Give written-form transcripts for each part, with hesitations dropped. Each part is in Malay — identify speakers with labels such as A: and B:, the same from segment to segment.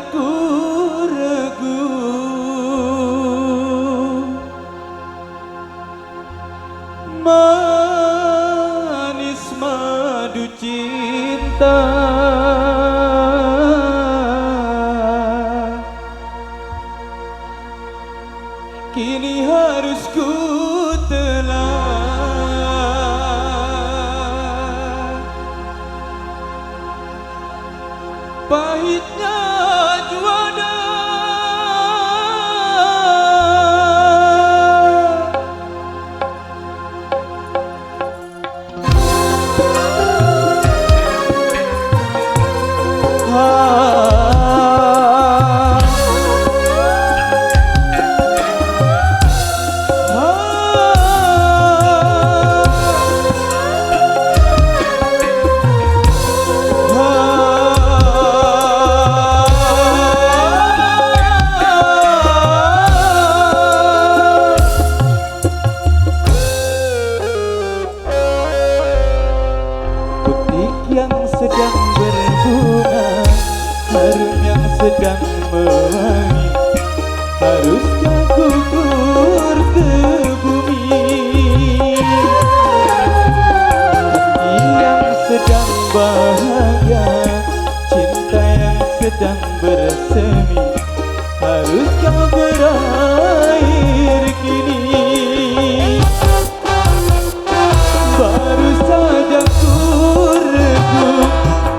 A: ku regu, manis madu cinta kini harus ku telan. Pahitnya juara yang sedang berbunga, harum yang sedang mewangi, haruskah gugur ke bumi? Hati yang sedang bahagia, cinta yang sedang bersemi, haruskah berakhir kini? Baru saja ku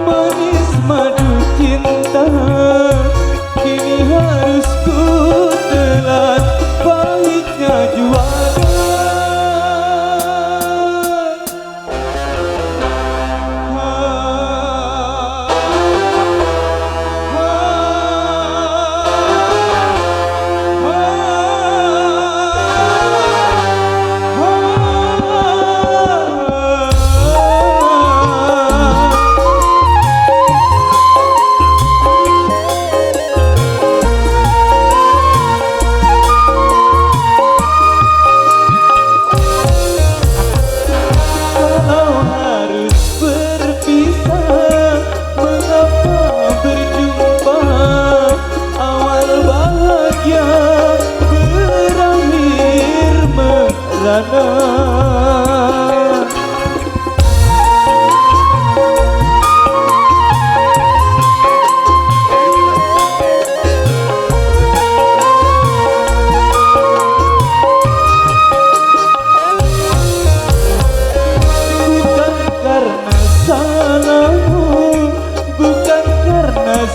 A: manis madu cinta kini harus ku telan. Pahitnya juara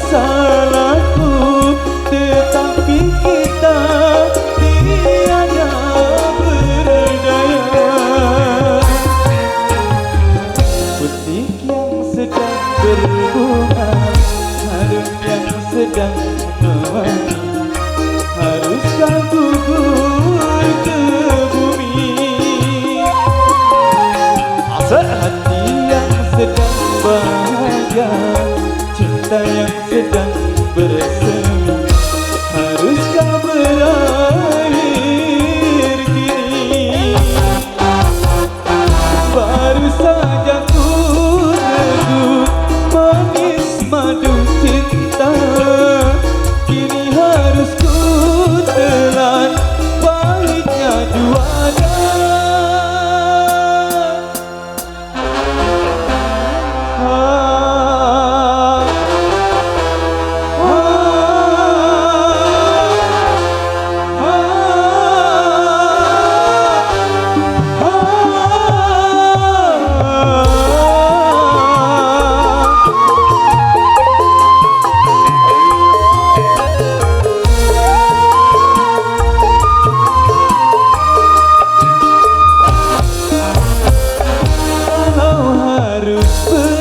A: salahku, tetapi kita tiada berdaya. Putih yang sedang berbunga, harum yang sedang mewangi, haruskah gugur ke bumi? Hati yang sedang bahagia, cinta yang sedang bersemi, haruskah berakhir kini? Baru saja ku regu, manis madu cinta kini harus ku telan. Pahitnya juara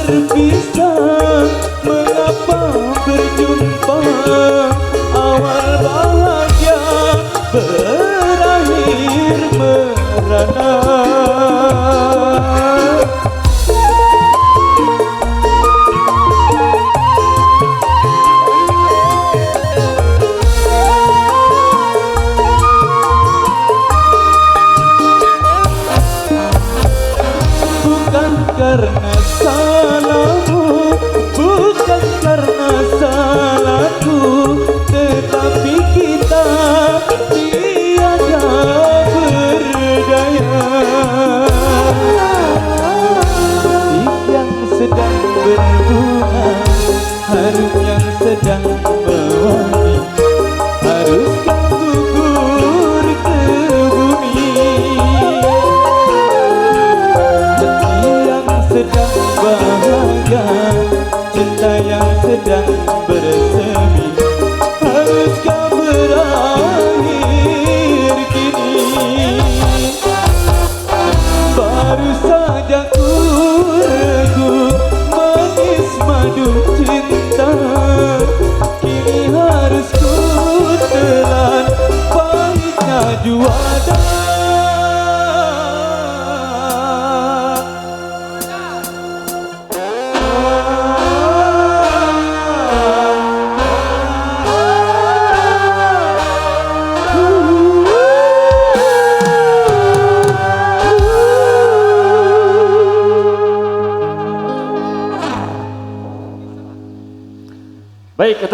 A: berpisah, mengapa berjumpa? Awal bahagia berakhir merana. Bukan karena salahmu, bukan karena salahku, sedang bahagia, cinta yang sedang bersemi, haruskah berakhir kini? Baru saja ku regu manis madu cinta, kini harus ku telan pahitnya juara.
B: Baik.